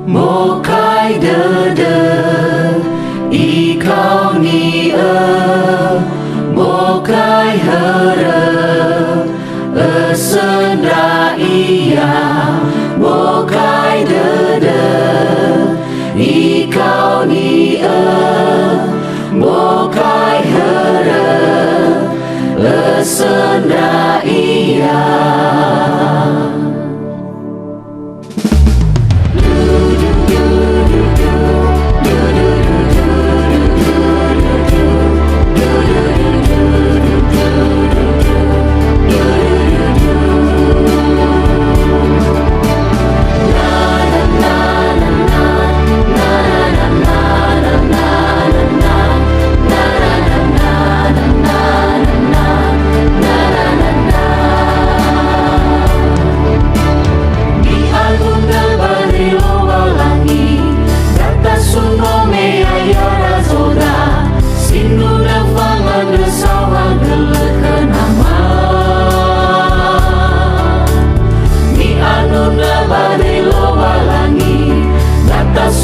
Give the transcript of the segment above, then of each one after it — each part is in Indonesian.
Mokai dede ikau ni mokai hara sendra ia mokai dede ikau ni mokai hara sendra ia.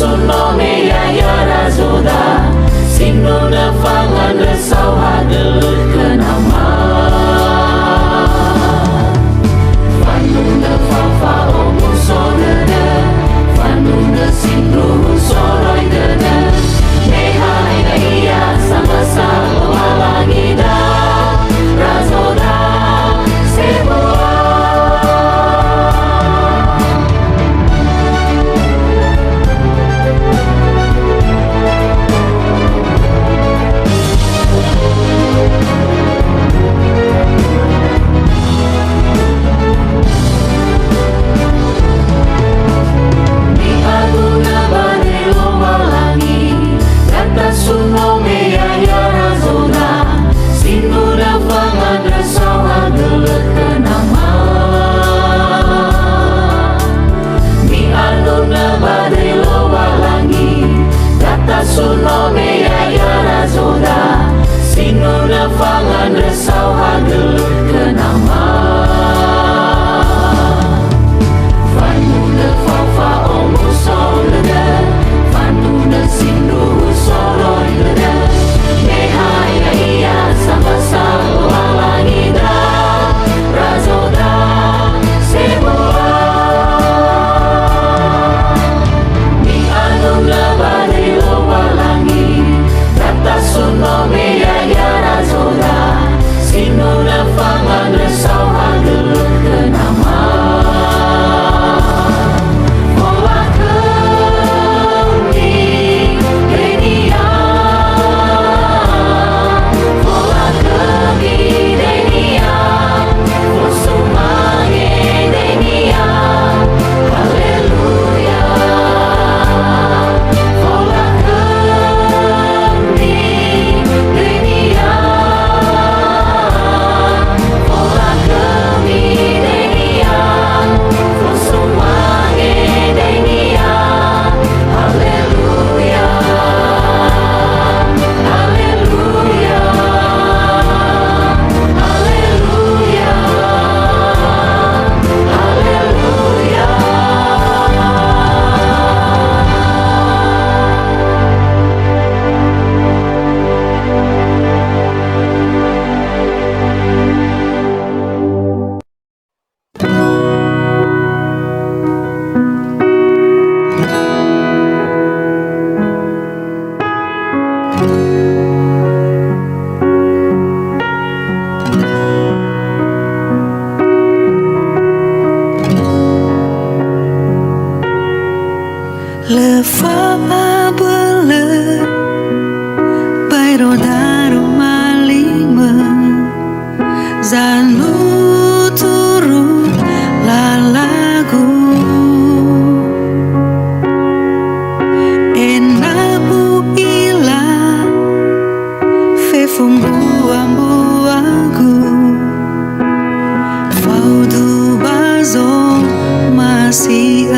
Suno me ya razoda sinu na fangan resau hadelut kenama Fanu na fafa omu sodene Fanu na sinu soroi dene Mehai na iya sama sama walangida razoda seboa. Suno me ya razoda sinu na fangan resau hadelut kenama mi anu na badai lo walangi kata suno me ya razoda sinu na fangan resau hadelut kenama Fanu na fafa omu solede Fanu na sinu soroi dede Mehai na iya sama sama walangida razoda seboa. Mi anu na badai lo walangi kata suno me ya razoda sinu na fangan resau hadelut kenama Le fa bele Bairo daro malima Zanu turu lalagu Enabu ila Fefumbuambuagu Faudu bazo masih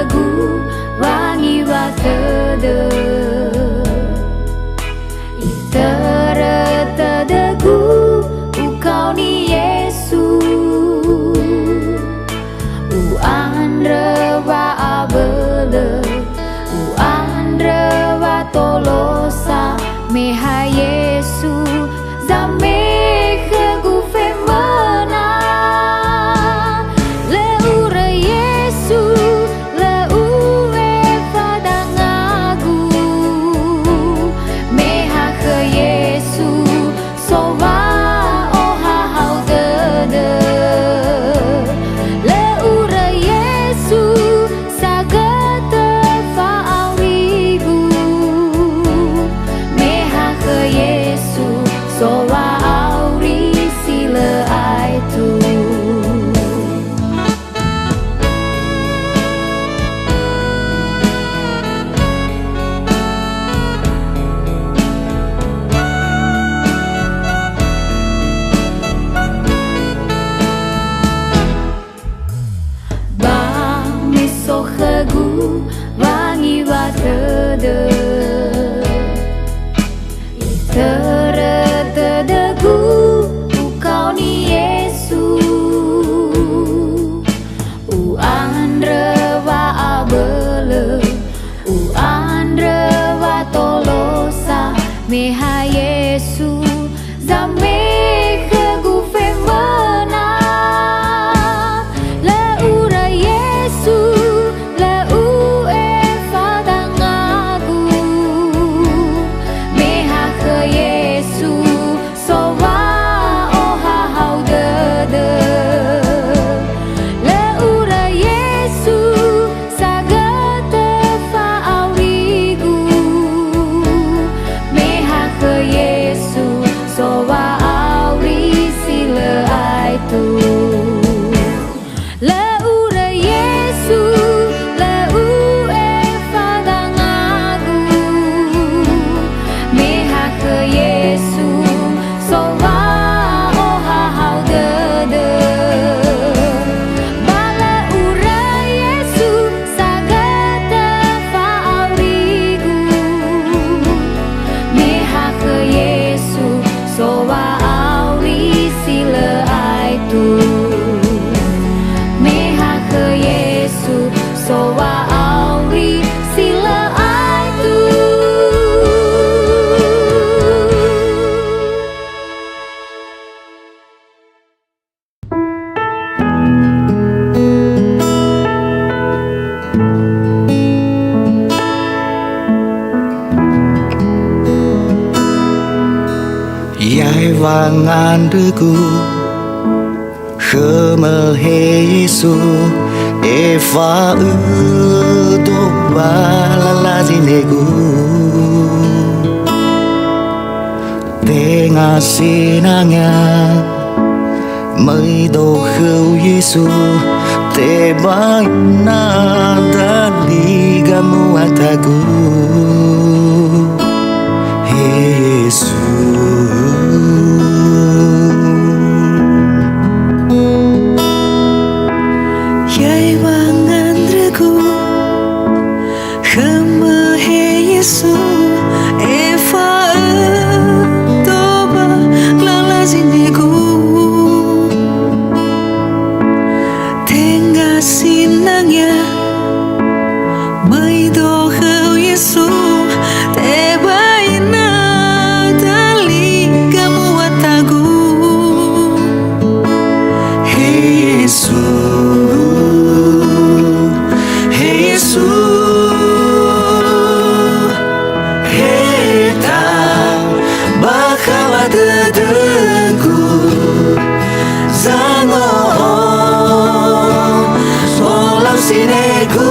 tedegu wangi wa tede itere tedegu ukau ni Yesu u andre wa abele u andre wa tolosa meha Yesu zame khegu femana le ure Yesu le ue fadangagu meha ke Yesu sowa oha hau dede le ure Yesu sagete fa aurigu meha ke Yesu sowa auri sile aitu ba miso khegu wangi wa tede itere tedegu ukau ni Yesu u andre wa abele u andre wa tolosa meha Yesu zame khegu femana le ura Yesu le ue fadangagu meha ke Yesu sowa oha hau dede le ura Yesu sagete fa aurigu meha ke Yesu sowa auri sile aitu le ura Yesu le ue fadangagu meha ke Yesu sowa oha hau dede bala ura Yesu sagete fa aurigu meha ke Yesu sowa auri sile aitu meha ke Yesu sowa auri sile aitu. Yai vangan deku Khmer Yesu Eva do balala zinegu Tengah sinangnya Mới đồ khâu Yesu Te baina dali gamu ataku Yesu Yai wangan dreku Khama he Yesu Eva toba lala zinegu Tengah sinangnya Mới đồ khâu Yesu Te baina dali gamu ataku Yesu Yesu Heta bakawa dedeku Zango Solam sinego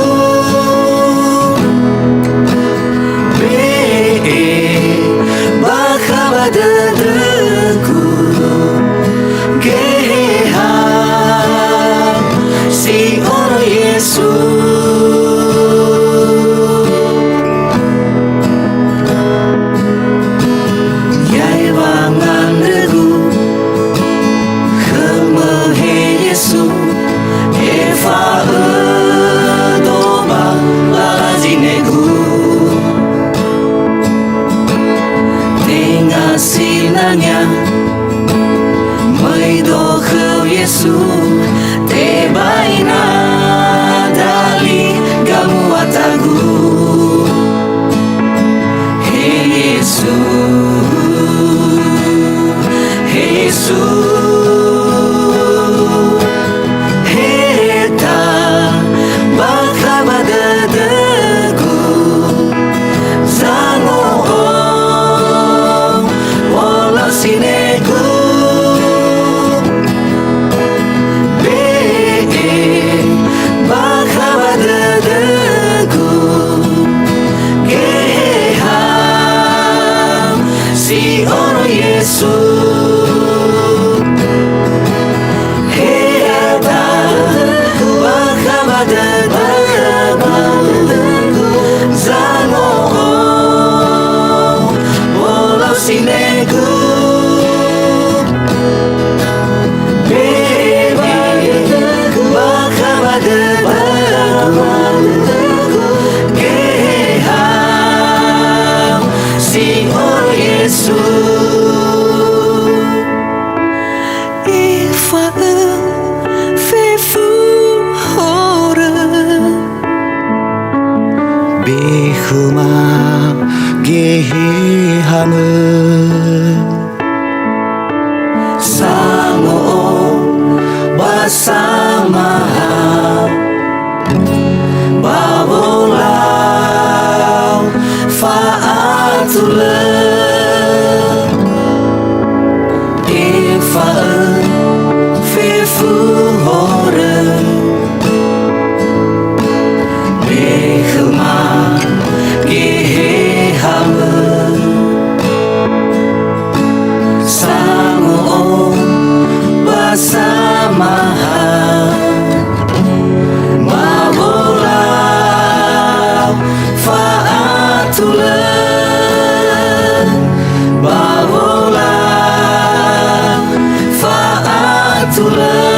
Bihuma gehi hame Samo bersama Bawolau faatule Ifa'en fefu hore Bihuma gehe hame Samo bersama Bawolau faatule Bawolau faatule